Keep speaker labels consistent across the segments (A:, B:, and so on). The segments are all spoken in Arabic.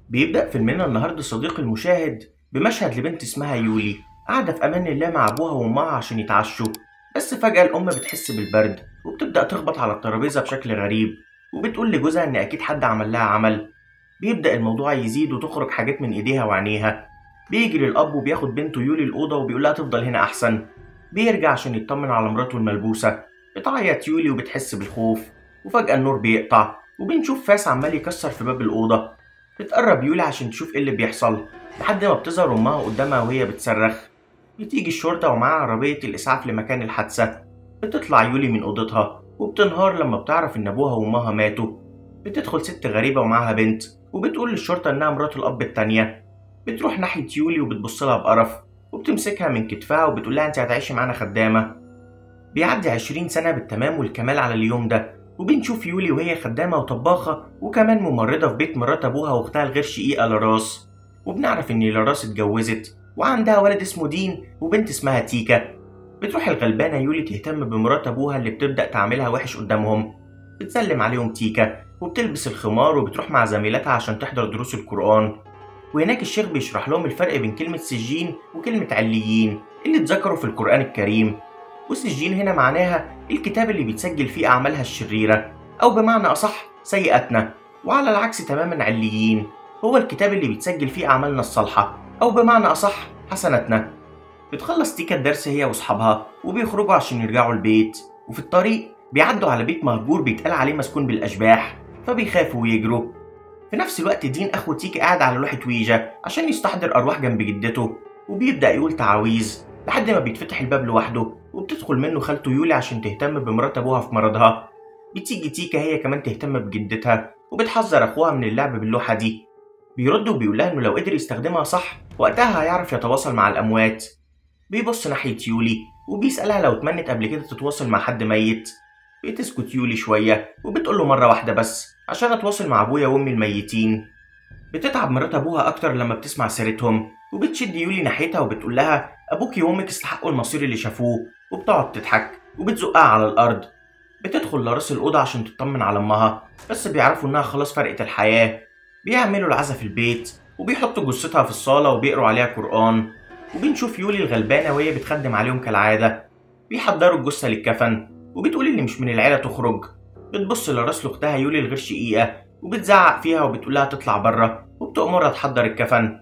A: بيبدأ فيلمنا النهاردة صديقي المشاهد بمشهد لبنت اسمها يولي قاعدة في أمان الله مع أبوها وأمها عشان يتعشوا. بس فجأة الأم بتحس بالبرد وبتبدأ تخبط على الترابيزة بشكل غريب، وبتقول لجوزها إن أكيد حد عمل لها عمل. بيبدأ الموضوع يزيد وتخرج حاجات من إيديها وعينيها. بيجري الأب وبياخد بنته يولي الأوضة وبيقولها تفضل هنا أحسن. بيرجع عشان يطمن على مراته الملبوسة. بتعيط يولي وبتحس بالخوف. وفجأة النور بيقطع وبنشوف فاس عمال يكسر في باب الأوضة. بتقرب يولي عشان تشوف ايه اللي بيحصل لحد ما بتظهر امها قدامها وهي بتصرخ. بتيجي الشرطة ومعاها عربية الإسعاف لمكان الحادثة. بتطلع يولي من أوضتها وبتنهار لما بتعرف إن أبوها وأمها ماتوا. بتدخل ست غريبة ومعاها بنت وبتقول للشرطة إنها مرات الأب التانية. بتروح ناحية يولي وبتبصلها بقرف وبتمسكها من كتفها وبتقولها أنت هتعيشي معانا خدامة. بيعدي 20 سنة بالتمام والكمال على اليوم ده، وبنشوف يولي وهي خدامة وطباخة وكمان ممرضة في بيت مرات أبوها وأختها الغير شقيقة لاراس. وبنعرف إن لاراس اتجوزت وعندها ولد اسمه دين وبنت اسمها تيكا. بتروح الغلبانة يولي تهتم بمرات أبوها اللي بتبدأ تعملها وحش قدامهم. بتسلم عليهم تيكا وبتلبس الخمار وبتروح مع زميلتها عشان تحضر دروس القرآن. وهناك الشيخ بيشرح لهم الفرق بين كلمة سجين وكلمة عليين اللي اتذكروا في القرآن الكريم. والسجين هنا معناها الكتاب اللي بيتسجل فيه أعمالها الشريرة، أو بمعنى أصح سيئاتنا. وعلى العكس تماما عليين هو الكتاب اللي بيتسجل فيه أعمالنا الصالحة، أو بمعنى أصح حسناتنا. بتخلص تيكا الدرس هي وأصحابها وبيخرجوا عشان يرجعوا البيت. وفي الطريق بيعدوا على بيت مهجور بيتقال عليه مسكون بالأشباح، فبيخافوا ويجروا. في نفس الوقت دين أخو تيكا قاعد على لوحة ويجا عشان يستحضر أرواح جنب جدته، وبيبدأ يقول تعاويذ لحد ما بيتفتح الباب لوحده وبتدخل منه خالته يولي عشان تهتم بمرات أبوها في مرضها. بتيجي تيكا هي كمان تهتم بجدتها وبتحذر أخوها من اللعب باللوحة دي. بيرد وبيقولها إنه لو قدر يستخدمها صح وقتها هيعرف يتواصل مع الأموات. بيبص ناحية يولي وبيسألها لو اتمنت قبل كده تتواصل مع حد ميت. بتسكت يولي شوية وبتقوله مرة واحدة بس عشان أتواصل مع أبويا وأمي الميتين. بتتعب مرات أبوها أكتر لما بتسمع سيرتهم، وبتشد يولي ناحيتها وبتقول لها أبوكي وأمك استحقوا المصير اللي شافوه، وبتقعد تضحك وبتزقها على الأرض. بتدخل لراس الأوضة عشان تطمن على أمها، بس بيعرفوا إنها خلاص فرقت الحياة. بيعملوا العزا في البيت وبيحطوا جثتها في الصالة وبيقروا عليها قرآن. وبنشوف يولي الغلبانة وهي بتخدم عليهم كالعادة. بيحضروا الجثة للكفن وبتقول اللي مش من العيلة تخرج. بتبص لراس لأختها يولي الغير شقيقة وبتزعق فيها وبتقولها تطلع بره وبتأمرها تحضر الكفن.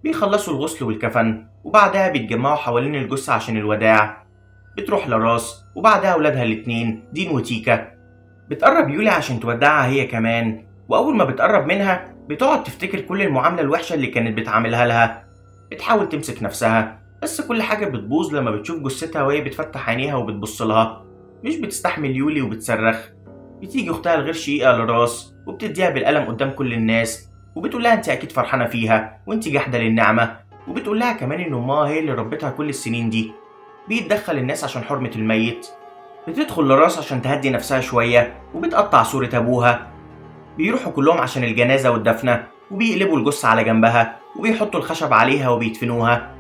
A: بيخلصوا الغسل والكفن وبعدها بيتجمعوا حوالين الجثة عشان الوداع. بتروح لراس وبعدها أولادها الاتنين دين وتيكا. بتقرب يولي عشان تودعها هي كمان، وأول ما بتقرب منها بتقعد تفتكر كل المعاملة الوحشة اللي كانت بتعاملها لها. بتحاول تمسك نفسها بس كل حاجة بتبوظ لما بتشوف جثتها وهي بتفتح عينيها وبتبص لها. مش بتستحمل يولي وبتصرخ. بتيجي أختها الغير شقيقة لراس وبتديها بالقلم قدام كل الناس وبتقول لها انت اكيد فرحانه فيها وانت جاحده للنعمه. وبتقول لها كمان ان امها هي اللي ربتها كل السنين دي. بيتدخل الناس عشان حرمه الميت. بتدخل لراس عشان تهدي نفسها شويه وبتقطع صوره ابوها. بيروحوا كلهم عشان الجنازه والدفنه وبيقلبوا الجثه على جنبها وبيحطوا الخشب عليها وبيدفنوها.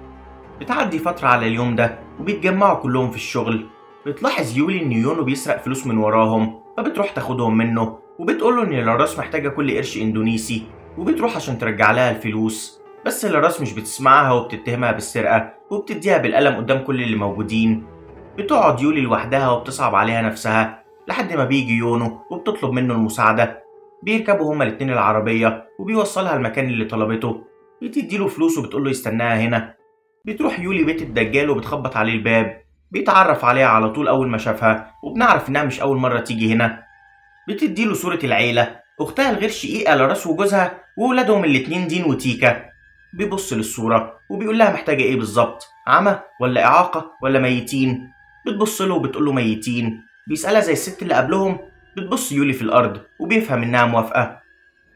A: بتعدي فتره على اليوم ده وبيتجمعوا كلهم في الشغل. بتلاحظ يولي ان يونو بيسرق فلوس من وراهم، فبتروح تاخدهم منه وبتقوله ان لاراس محتاجه كل قرش اندونيسي، وبتروح عشان ترجع لها الفلوس. بس لاراس مش بتسمعها وبتتهمها بالسرقة وبتديها بالقلم قدام كل اللي موجودين. بتقعد يولي لوحدها وبتصعب عليها نفسها لحد ما بيجي يونو وبتطلب منه المساعدة. بيركبوا هما الاتنين العربية وبيوصلها المكان اللي طلبته. بتديله فلوس وبتقوله يستناها هنا. بتروح يولي بيت الدجال وبتخبط عليه الباب. بيتعرف عليها على طول أول ما شافها، وبنعرف إنها مش أول مرة تيجي هنا. بتديله صورة العيلة، أختها الغير شقيقة لاراس وجوزها وولادهم الاتنين دين وتيكا. بيبص للصورة وبيقول لها محتاجة إيه بالظبط، عمى ولا إعاقة ولا ميتين؟ بتبص له وبتقول له ميتين. بيسألها زي الست اللي قبلهم. بتبص يولي في الأرض وبيفهم إنها موافقة.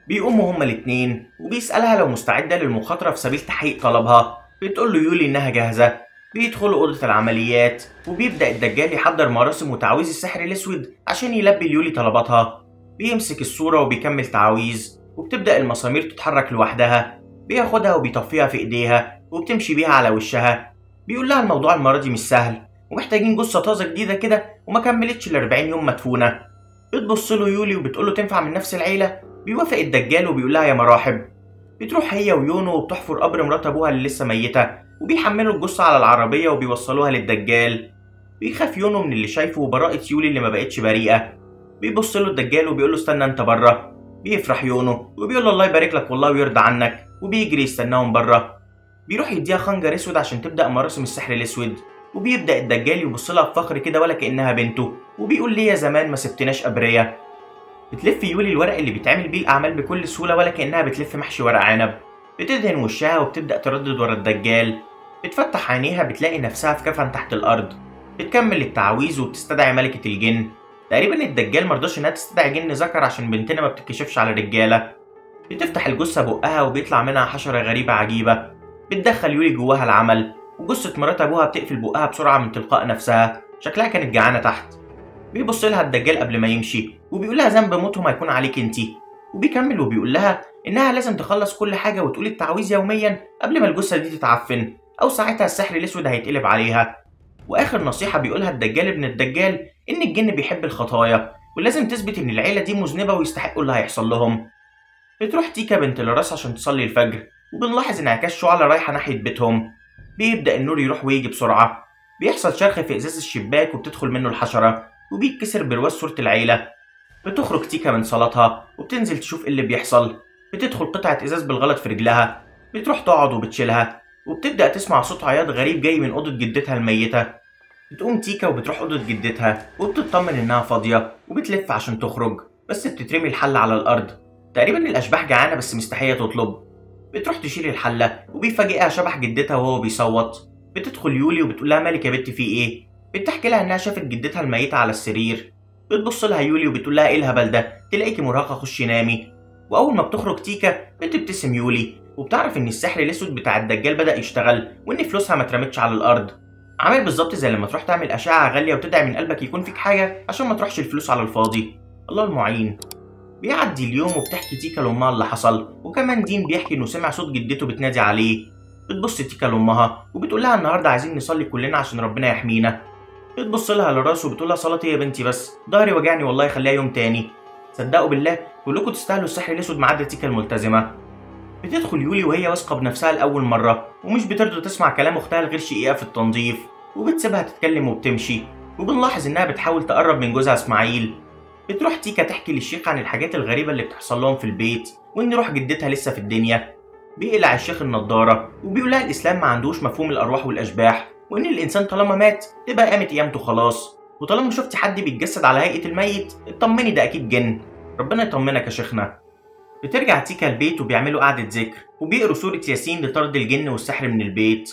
A: بيقوموا هما الاتنين وبيسألها لو مستعدة للمخاطرة في سبيل تحقيق طلبها. بتقول له يولي إنها جاهزة. بيدخلوا أوضة العمليات وبيبدأ الدجال يحضر مراسم وتعاويذ السحر الأسود عشان يلبي ليولي طلباتها. بيمسك الصورة وبيكمل تعاويذ وبتبدأ المسامير تتحرك لوحدها. بياخدها وبيطفيها في إيديها وبتمشي بيها على وشها. بيقول لها الموضوع المرة دي مش سهل ومحتاجين جثة طازة جديدة كده وما كملتش ال40 يوم مدفونة. بتبص له يولي وبتقول له تنفع من نفس العيلة. بيوافق الدجال وبيقول لها يا مراحب. بتروح هي ويونو وبتحفر قبر مرات ابوها اللي لسه ميته، وبيحملوا الجثه على العربيه وبيوصلوها للدجال. بيخاف يونو من اللي شايفه وبراءة يولي اللي ما بقتش بريئه. بيبص له الدجال وبيقول له استنى انت بره. بيفرح يونو وبيقول له الله يبارك لك والله ويرضى عنك، وبيجري يستناهم بره. بيروح يديها خنجر اسود عشان تبدا مراسم السحر الاسود، وبيبدا الدجال يبص لها بفخر كده ولا كانها بنته، وبيقول ليه يا زمان ما سبتناش ابرياء. بتلف يولي الورق اللي بيتعمل بيه الاعمال بكل سهوله ولا كانها بتلف محشي ورق عنب. بتدهن وشها وبتبدا تردد ورا الدجال. بتفتح عينيها بتلاقي نفسها في كفن تحت الارض. بتكمل التعويذ وبتستدعي ملكه الجن. تقريبا الدجال مرضاش انها تستدعي جن ذكر عشان بنتنا ما بتتكشفش على الرجاله. بتفتح الجثه بقها وبيطلع منها حشره غريبه عجيبه. بتدخل يولي جواها العمل، وجثه مرات ابوها بتقفل بقها بسرعه من تلقاء نفسها، شكلها كانت جعانه تحت. بيبص لها الدجال قبل ما يمشي وبيقول لها ذنب موتهم هيكون عليك انتي. وبيكمل وبيقول لها انها لازم تخلص كل حاجه وتقول التعويذ يوميا قبل ما الجثه دي تتعفن، او ساعتها السحر الاسود هيتقلب عليها. واخر نصيحه بيقولها الدجال ابن الدجال ان الجن بيحب الخطايا، ولازم تثبت ان العيله دي مذنبه ويستحقوا اللي هيحصل لهم. بتروح تيكا بنت الراس عشان تصلي الفجر، وبنلاحظ انعكاس شعلة رايحه ناحيه بيتهم. بيبدا النور يروح ويجي بسرعه. بيحصل شرخ في ازاز الشباك وبتدخل منه الحشره، وبيتكسر برواز صورة العيلة. بتخرج تيكا من صلاتها وبتنزل تشوف ايه اللي بيحصل. بتدخل قطعة ازاز بالغلط في رجلها. بتروح تقعد وبتشيلها، وبتبدأ تسمع صوت عياط غريب جاي من أوضة جدتها الميتة. بتقوم تيكا وبتروح أوضة جدتها وبتطمن إنها فاضية، وبتلف عشان تخرج، بس بتترمي الحلة على الأرض. تقريبا الأشباح جعانة بس مستحية تطلب. بتروح تشيل الحلة وبيفاجئها شبح جدتها وهو بيصوت. بتدخل يولي وبتقول لها مالك يا بنت في ايه؟ بتحكي لها انها شافت جدتها الميتة على السرير. بتبص لها يولي وبتقول لها ايه الهبل ده؟ تلاقيكي مرهقة خشي نامي. واول ما بتخرج تيكا بتبتسم يولي وبتعرف ان السحر الاسود بتاع الدجال بدأ يشتغل وان فلوسها ما اترمتش على الارض. عامل بالظبط زي لما تروح تعمل اشعة غالية وتدعي من قلبك يكون فيك حاجة عشان ما تروحش الفلوس على الفاضي. الله المعين. بيعدي اليوم وبتحكي تيكا لامها اللي حصل، وكمان دين بيحكي انه سمع صوت جدته بتنادي عليه. بتبص تيكا لامها وبتقول لها النهارده عايزين نصلي كلنا عشان ربنا يحمينا. بتبص لها للراس وبتقول لها صلاتي يا بنتي بس ضهري وجعني والله خليها يوم تاني. صدقوا بالله كلكم تستاهلوا السحر الاسود ما عدا تيكا الملتزمه. بتدخل يولي وهي واثقه بنفسها لاول مره ومش بترضى تسمع كلام اختها الغير شقيقه في التنظيف، وبتسيبها تتكلم وبتمشي. وبنلاحظ انها بتحاول تقرب من جوزها اسماعيل. بتروح تيكا تحكي للشيخ عن الحاجات الغريبه اللي بتحصل لهم في البيت وان روح جدتها لسه في الدنيا. بيقلع الشيخ النضاره وبيقول لها الاسلام ما عندوش مفهوم الارواح والاشباح، وان الانسان طالما مات تبقى قامت قيامته خلاص، وطالما شفتي حد بيتجسد على هيئه الميت اطمني ده اكيد جن. ربنا يطمنك يا شيخنا. بترجع تيكا البيت وبيعملوا قعده ذكر وبيقروا سوره ياسين لطرد الجن والسحر من البيت.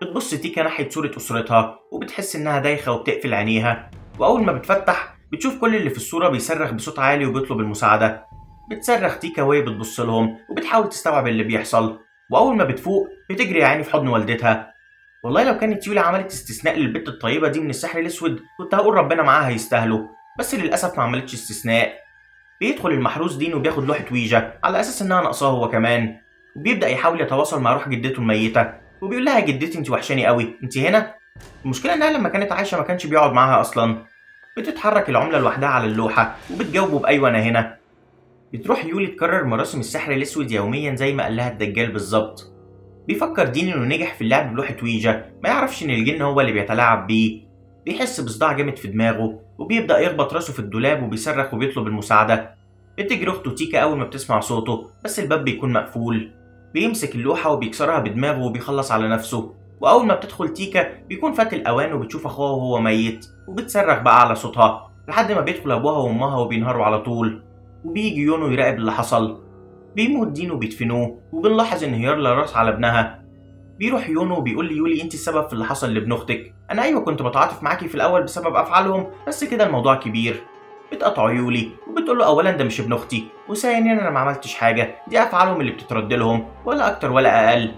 A: بتبص تيكا ناحيه سوره اسرتها وبتحس انها دايخه وبتقفل عينيها، واول ما بتفتح بتشوف كل اللي في الصوره بيصرخ بصوت عالي وبيطلب المساعده. بتصرخ تيكا وهي بتبص لهم وبتحاول تستوعب اللي بيحصل، واول ما بتفوق بتجري يا عيني في حضن والدتها. والله لو كانت يولي عملت استثناء للبت الطيبه دي من السحر الاسود كنت هقول ربنا معاها يستاهلوا، بس للاسف ما عملتش استثناء. بيدخل المحروس دين وبياخد لوحه ويجا على اساس انها ناقصاه هو كمان، وبيبدا يحاول يتواصل مع روح جدته الميته وبيقول لها يا جدتي انت وحشاني قوي، انت هنا؟ المشكله انها لما كانت عايشه ما كانش بيقعد معاها اصلا. بتتحرك العمله لوحدها على اللوحه وبتجاوبه بايوه انا هنا. بتروح يولي تكرر مراسم السحر الاسود يوميا زي ما قال لها الدجال بالظبط. بيفكر دين انه نجح في اللعب بلوحه ويجا، ما يعرفش ان الجن هو اللي بيتلاعب بيه. بيحس بصداع جامد في دماغه وبيبدا يخبط راسه في الدولاب وبيصرخ وبيطلب المساعده. بتجري اخته تيكا اول ما بتسمع صوته بس الباب بيكون مقفول. بيمسك اللوحه وبيكسرها بدماغه وبيخلص على نفسه، واول ما بتدخل تيكا بيكون فات الاوان وبتشوف اخوها وهو ميت وبتصرخ بقى على صوتها لحد ما بيدخل ابوها وامها وبينهاروا على طول. وبيجي يونو يراقب اللي حصل. بيموت دين وبيدفنوه وبنلاحظ انهيار لاراس على ابنها. بيروح يونو وبيقول لي يولي انت السبب في اللي حصل لابن اختك، انا ايوه كنت بتعاطف معاكي في الاول بسبب افعالهم بس كده الموضوع كبير. بتقطع يولي وبتقول له اولا ده مش ابن اختي، وثانيا انا ما عملتش حاجه، دي افعالهم اللي بتترد لهم ولا اكتر ولا اقل.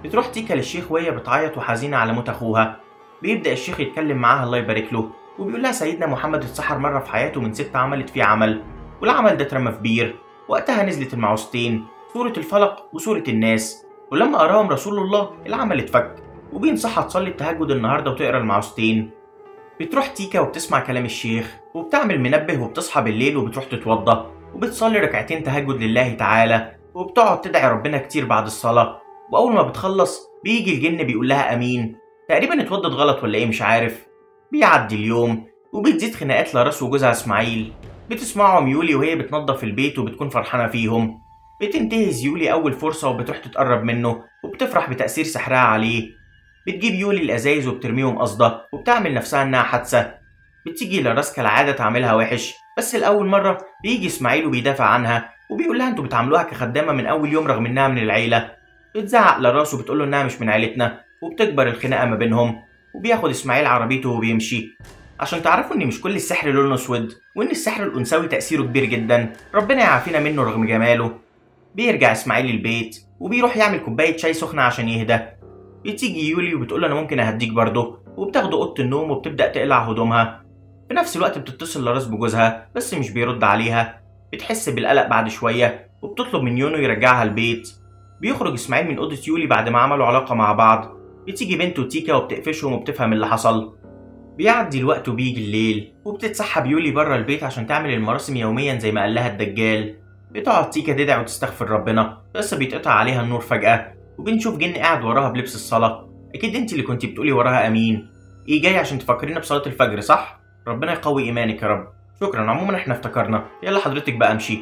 A: بتروح تيكا للشيخ وهي بتعيط وحزينه على موت اخوها. بيبدا الشيخ يتكلم معاها الله يبارك له وبيقول لها سيدنا محمد اتسحر مره في حياته من ست عملت فيه عمل، والعمل ده اترمى في بير. وقتها نزلت المعوذتين سوره الفلق وسوره الناس، ولما قراهم رسول الله العمل اتفك، وبينصحها تصلي التهجد النهارده وتقرا المعوذتين. بتروح تيكا وبتسمع كلام الشيخ وبتعمل منبه وبتصحى بالليل وبتروح تتوضى وبتصلي ركعتين تهجد لله تعالى، وبتقعد تدعي ربنا كتير بعد الصلاة. وأول ما بتخلص بيجي الجن بيقول لها أمين. تقريبا اتودت غلط ولا إيه مش عارف. بيعدي اليوم وبتزيد خناقات لاراس وجوزها إسماعيل. بتسمعهم يولي وهي بتنظف البيت وبتكون فرحانة فيهم. بتنتهز يولي أول فرصة وبتروح تتقرب منه وبتفرح بتأثير سحرها عليه. بتجيب يولي الأزايز وبترميهم قصده وبتعمل نفسها إنها حادثة. بتيجي لاراس كالعادة تعملها وحش، بس لأول مرة بيجي إسماعيل وبيدافع عنها وبيقول لها انتوا بتعاملوها كخدامة من أول يوم رغم إنها من العيلة. بتزعق لاراس وبتقول له إنها مش من عيلتنا وبتكبر الخناقة ما بينهم. وبياخد إسماعيل عربيته وبيمشي. عشان تعرفوا إن مش كل السحر لونه أسود، وإن السحر الأنثوي تأثيره كبير جدا، ربنا يعافينا منه رغم جماله. بيرجع إسماعيل البيت وبيروح يعمل كوباية شاي سخنة عشان يهدى. بتيجي يولي وبتقول له أنا ممكن أهديك برضه، وبتاخده أوضة النوم وبتبدأ تقلع هدومها. في نفس الوقت بتتصل لاراس بجوزها بس مش بيرد عليها. بتحس بالقلق بعد شوية وبتطلب من يونو يرجعها البيت. بيخرج إسماعيل من أوضة يولي بعد ما عملوا علاقة مع بعض. بتيجي بنته تيكا وبتقفشهم وبتفهم اللي حصل. بيعدي الوقت وبيجي الليل وبتتسحب يولي بره البيت عشان تعمل المراسم يوميا زي ما قال لها الدجال. بتقعد تيكا تدعي وتستغفر ربنا بس بيتقطع عليها النور فجأة وبنشوف جن قاعد وراها بلبس الصلاة. أكيد أنت اللي كنتي بتقولي وراها أمين. إيه جاي عشان تفكرينا بصلاة الفجر صح؟ ربنا يقوي إيمانك يا رب. شكرا، عموما احنا افتكرنا. يلا حضرتك بقى امشي.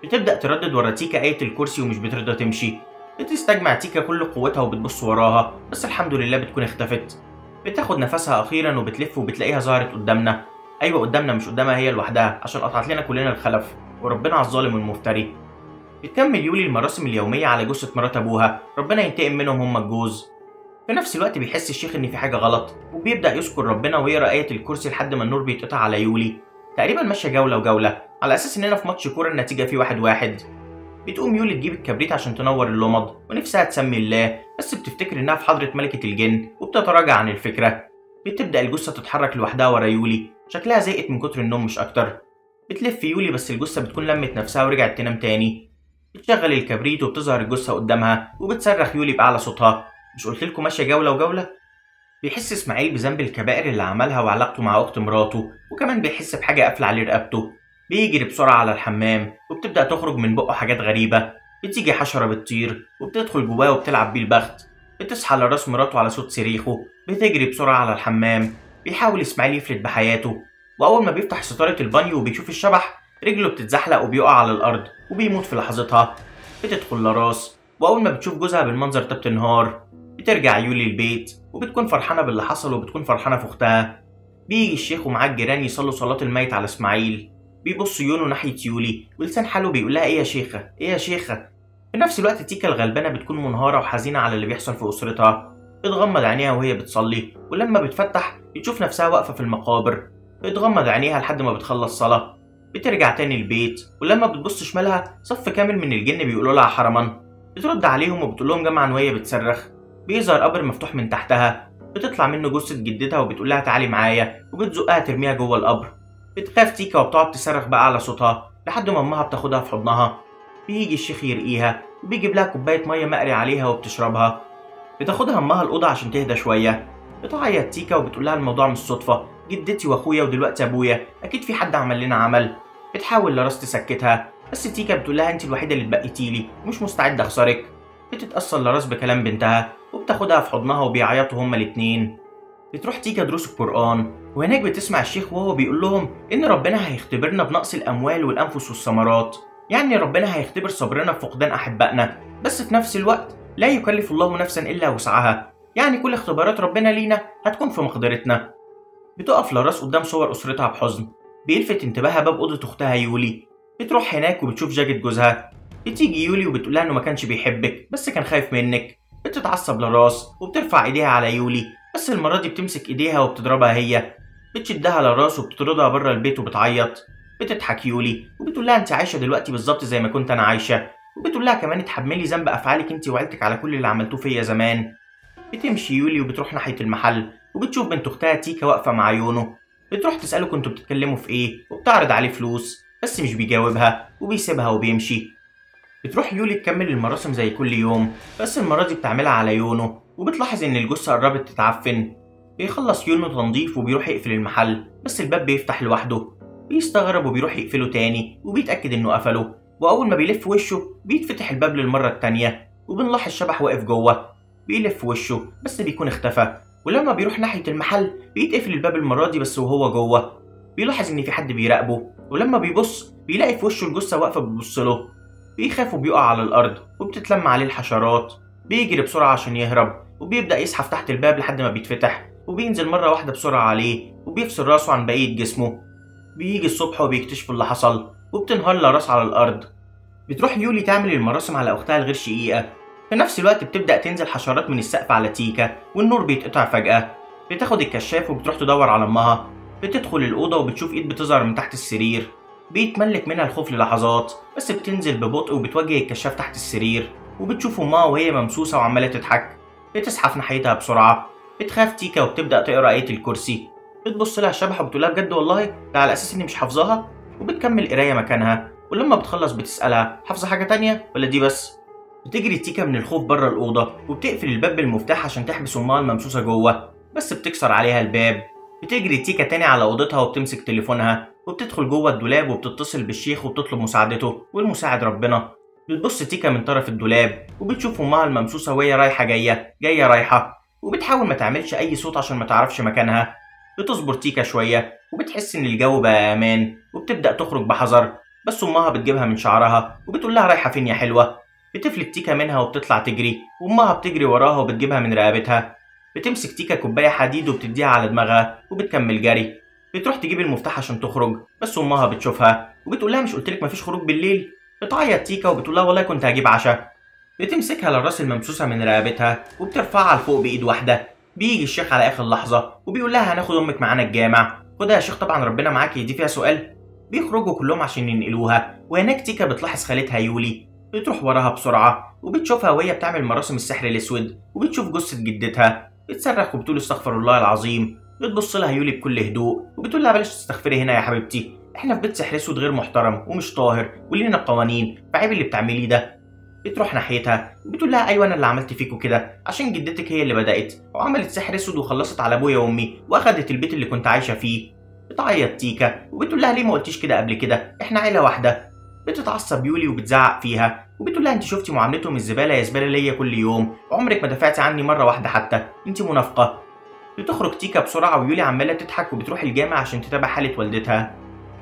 A: بتبدأ تردد ورا تيكا آية الكرسي ومش بترضى تمشي. بتستجمع تيكا كل قوتها وبتبص وراها بس الحمد لله بتكون اختفت. بتاخد نفسها أخيرا وبتلف وبتلاقيها ظهرت قدامنا. أيوة قدامنا مش قدامها هي لوحدها عشان قطعت لنا كلنا الخلف، وربنا على الظالم والمفتري. بتكمل يولي المراسم اليومية على جثة مرات أبوها، ربنا ينتقم منهم هم الجوز. في نفس الوقت بيحس الشيخ إن في حاجة غلط وبيبدأ يذكر ربنا ويقرأ آية الكرسي لحد ما النور بيتقطع على يولي. تقريبا ماشية جولة وجولة على أساس إننا في ماتش كورة النتيجة فيه 1-1. بتقوم يولي تجيب الكبريت عشان تنور اللمض ونفسها تسمي الله بس بتفتكر إنها في حضرة ملكة الجن وبتتراجع عن الفكرة. بتبدأ الجثة تتحرك لوحدها ورا يولي، شكلها زهقت من كتر النوم مش أكتر. بتلف يولي بس الجثة بتكون لمت نفسها ورجعت تنام تاني. بتشغل الكبريت وبتظهر الجثة قدامها وبتصرخ يولي بأعلى صوتها مش قلتلكوا ماشية جولة وجولة؟ بيحس إسماعيل بذنب الكبائر اللي عملها وعلاقته مع أخت مراته، وكمان بيحس بحاجة قافلة عليه رقبته. بيجري بسرعة على الحمام وبتبدأ تخرج من بقه حاجات غريبة. بتيجي حشرة بتطير وبتدخل جواه وبتلعب بيه البخت. بتصحى لراس مراته على صوت صريخه. بتجري بسرعة على الحمام. بيحاول إسماعيل يفلت بحياته، وأول ما بيفتح ستارة البانيو وبيشوف الشبح رجله بتتزحلق وبيقع على الأرض وبيموت في لحظتها. بتدخل لراس وأول ما بتشوف جوزها بالمنظر ده بتنهار. بترجع يولي البيت وبتكون فرحانة باللي حصل وبتكون فرحانة في أختها. بيجي الشيخ ومعاه الجيران يصلوا صلاة الميت على إسماعيل. بيبص يونو ناحية يولي ولسان حاله بيقول لها إيه يا شيخة إيه يا شيخة. في نفس الوقت تيكا الغلبانة بتكون منهارة وحزينة على اللي بيحصل في أسرتها. بتغمض عينيها وهي بتصلي ولما بتفتح بتشوف نفسها واقفة في المقابر. بتغمض عينيها لحد ما بتخلص صلاة. بترجع تاني البيت ولما بتبص شمالها صف كامل من الجن بيقولوا لها حرما. بترد عليهم وبتقول لهم جمعا وهي بتصرخ. بيظهر قبر مفتوح من تحتها. بتطلع منه جثة جدتها وبتقول لها تعالي معايا وبتزقها ترميها جوه القبر. بتخاف تيكا وبتقعد تصرخ بقى على صوتها لحد ما امها بتاخدها في حضنها. بيجي الشيخ يرقيها وبيجيب لها كوباية مية مقري عليها وبتشربها. بتاخدها امها الأوضة عشان تهدى شوية. بتعيط تيكا وبتقول لها الموضوع مش صدفة، جدتي واخويا ودلوقتي ابويا، اكيد في حد عمل لنا عمل. بتحاول لراس تسكتها بس تيكا بتقول لها انت الوحيدة اللي اتبقيتيلي ومش مستعدة اخسرك. بتتأثر لراس بكلام بنتها وبتاخدها في حضنها وبيعيطوا هما الاتنين. بتروح تيكا دروس القرآن وهناك بتسمع الشيخ وهو بيقول لهم إن ربنا هيختبرنا بنقص الأموال والأنفس والثمرات، يعني ربنا هيختبر صبرنا في فقدان أحبائنا، بس في نفس الوقت لا يكلف الله نفسا إلا وسعها، يعني كل اختبارات ربنا لينا هتكون في مقدرتنا. بتقف لراس قدام صور أسرتها بحزن. بيلفت انتباهها باب أوضة أختها يولي. بتروح هناك وبتشوف جاكيت جوزها. بتيجي يولي وبتقولها إنه ما كانش بيحبك بس كان خايف منك. بتتعصب لراس وبترفع إيديها على يولي بس المرة دي بتمسك إيديها وبتضربها هي. بتشدها لراس وبتطردها بره البيت وبتعيط. بتضحك يولي وبتقول لها انت عايشه دلوقتي بالظبط زي ما كنت انا عايشه، وبتقول لها كمان اتحملي ذنب افعالك انت وعيلتك على كل اللي عملتوه فيا زمان. بتمشي يولي وبتروح ناحيه المحل وبتشوف بنت اختها تيكا واقفه مع يونو. بتروح تساله كنتوا بتتكلموا في ايه وبتعرض عليه فلوس بس مش بيجاوبها وبيسيبها وبيمشي. بتروح يولي تكمل المراسم زي كل يوم بس المره دي بتعملها على يونو وبتلاحظ ان الجثه قربت تتعفن. بيخلص يونو تنظيف وبيروح يقفل المحل بس الباب بيفتح لوحده. بيستغرب وبيروح يقفله تاني وبيتأكد انه قفله، وأول ما بيلف وشه بيتفتح الباب للمرة التانية، وبنلاحظ شبح واقف جوه. بيلف وشه بس بيكون اختفى، ولما بيروح ناحية المحل بيتقفل الباب المرة دي بس وهو جوه. بيلاحظ إن في حد بيراقبه، ولما بيبص بيلاقي في وشه الجثة واقفة بتبصله. بيخاف وبيقع على الأرض وبتتلم عليه الحشرات. بيجري بسرعة عشان يهرب، وبيبدأ يزحف تحت الباب لحد ما بيتفتح، وبينزل مرة واحدة بسرعة عليه وبيفصل راسه عن بقية جسمه. بيجي الصبح وبيكتشفوا اللي حصل، وبتنهار راس على الأرض. بتروح يولي تعمل المراسم على أختها الغير شقيقة. في نفس الوقت بتبدأ تنزل حشرات من السقف على تيكا، والنور بيتقطع فجأة. بتاخد الكشاف وبتروح تدور على أمها. بتدخل الأوضة وبتشوف إيد بتظهر من تحت السرير. بيتملك منها الخوف للحظات، بس بتنزل ببطء وبتوجه الكشاف تحت السرير، وبتشوف أمها وهي ممسوسة وعمالة تضحك. بتزحف ناحيتها بسرعة. بتخاف تيكا وبتبدأ تقرأ آية الكرسي. بتبص لها الشبح وبتقولها بجد والله ده على أساس إني مش حافظاها، وبتكمل قراية مكانها. ولما بتخلص بتسألها حافظة حاجة تانية ولا دي بس؟ بتجري تيكا من الخوف بره الأوضة، وبتقفل الباب بالمفتاح عشان تحبس أمها الممسوسة جوه، بس بتكسر عليها الباب. بتجري تيكا تاني على أوضتها وبتمسك تليفونها، وبتدخل جوه الدولاب وبتتصل بالشيخ وبتطلب مساعدته، والمساعد ربنا. بتبص تيكا من طرف الدولاب وبتشوف أمها الممسوسة وهي رايحة جاية رايحة، وبتحاول ما تعملش أي صوت عشان ما تعرفش مكانها. بتصبر تيكا شوية وبتحس إن الجو بقى أمان، وبتبدأ تخرج بحذر، بس أمها بتجيبها من شعرها وبتقول لها رايحة فين يا حلوة. بتفلت تيكا منها وبتطلع تجري، وأمها بتجري وراها وبتجيبها من رقبتها. بتمسك تيكا كوباية حديد وبتديها على دماغها وبتكمل جري. بتروح تجيب المفتاح عشان تخرج، بس أمها بتشوفها وبتقول لها مش قلتلك مفيش خروج بالليل؟ بتعيط تيكا وبتقول لها والله كنت هجيب عشاء. بتمسكها للراس الممسوسة من رقبتها وبترفعها لفوق بإيد واحدة. بيجي الشيخ على آخر لحظة وبيقول لها هناخد أمك معانا الجامع. خدها يا شيخ طبعا ربنا معاكي، دي فيها سؤال؟ بيخرجوا كلهم عشان ينقلوها، وهناك تيكا بتلاحظ خالتها يولي. بتروح وراها بسرعة وبتشوفها وهي بتعمل مراسم السحر الأسود، وبتشوف جثة جدتها. بتصرخ وبتقول استغفر الله العظيم. بتبص لها يولي بكل هدوء وبتقول لها بلاش تستغفري هنا يا حبيبتي، احنا في بيت سحر اسود غير محترم ومش طاهر ولينا قوانين، فعيب اللي بتعمليه ده. بتروح ناحيتها وبتقول لها ايوه انا اللي عملت فيكوا كده عشان جدتك هي اللي بدأت وعملت سحر اسود وخلصت على ابويا وامي واخدت البيت اللي كنت عايشه فيه. بتعيط تيكا وبتقول لها ليه ما قلتيش كده قبل كده، احنا عيله واحده. بتتعصب يولي وبتزعق فيها وبتقول لها انت شفتي معاملتهم الزباله يا زباله ليا كل يوم، وعمرك ما دفعتي عني مره واحده حتى، انت منافقه. بتخرج تيكا بسرعه ويولي عماله تضحك وبتروح الجامع عشان تتابع حاله والدتها.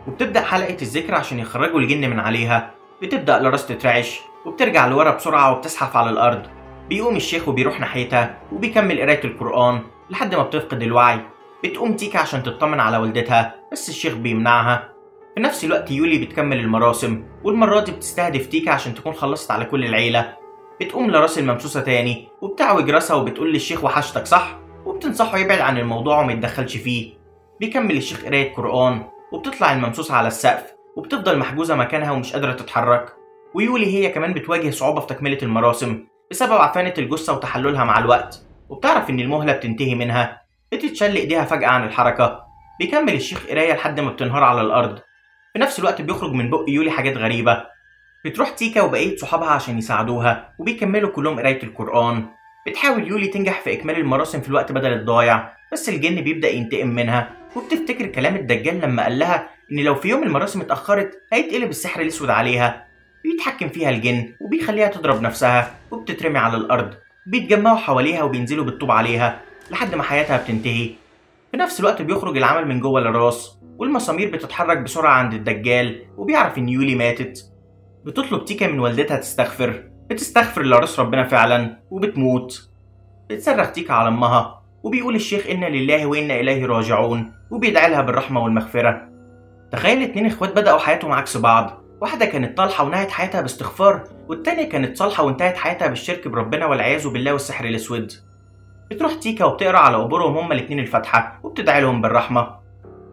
A: وبتبدا حلقه الذكر عشان يخرجوا الجن من عليها. بتبدا لراس تترعش وبترجع لورا بسرعه وبتزحف على الارض. بيقوم الشيخ وبيروح ناحيتها وبيكمل قرايه القران لحد ما بتفقد الوعي. بتقوم تيكا عشان تطمن على والدتها، بس الشيخ بيمنعها. في نفس الوقت يولي بتكمل المراسم، والمرة دي بتستهدف تيكا عشان تكون خلصت على كل العيلة. بتقوم لراس الممسوسة تاني وبتعوج راسها وبتقول للشيخ وحشتك صح؟ وبتنصحه يبعد عن الموضوع وما يتدخلش فيه. بيكمل الشيخ قراية قرآن وبتطلع الممسوسة على السقف وبتفضل محجوزة مكانها ومش قادرة تتحرك. ويولي هي كمان بتواجه صعوبة في تكملة المراسم بسبب عفانة الجثة وتحللها مع الوقت، وبتعرف إن المهلة بتنتهي منها. بتتشل إيديها فجأة عن الحركة. بيكمل الشيخ قراية لحد ما بتنهار على الأرض. في نفس الوقت بيخرج من بق يولي حاجات غريبة. بتروح تيكا وبقية صحابها عشان يساعدوها وبيكملوا كلهم قراية القرآن. بتحاول يولي تنجح في إكمال المراسم في الوقت بدل الضايع، بس الجن بيبدأ ينتقم منها، وبتفتكر كلام الدجال لما قال لها إن لو في يوم المراسم اتأخرت هيتقلب السحر الأسود عليها. بيتحكم فيها الجن وبيخليها تضرب نفسها وبتترمي على الأرض. بيتجمعوا حواليها وبينزلوا بالطوب عليها لحد ما حياتها بتنتهي. في نفس الوقت بيخرج العمل من جوه الراس، والمسامير بتتحرك بسرعة عند الدجال وبيعرف إن يولي ماتت. بتطلب تيكا من والدتها بتستغفر لراس ربنا فعلا وبتموت. بتصرخ تيكا على أمها وبيقول الشيخ إنا لله وإنا إليه راجعون، وبيدعي لها بالرحمة والمغفرة. تخيل 2 إخوات بدأوا حياتهم عكس بعض، واحدة كانت طالحة ونهت حياتها باستغفار، والتانية كانت صالحة وانتهت حياتها بالشرك بربنا والعياذ بالله والسحر الأسود. بتروح تيكا وبتقرا على قبورهم هما الاتنين الفاتحة وبتدعي لهم بالرحمة.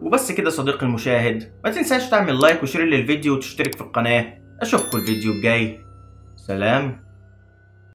A: وبس كده صديقي المشاهد، ما تنساش تعمل لايك وشير للفيديو وتشترك في القناة. أشوفكم الفيديو الجاي. سلام.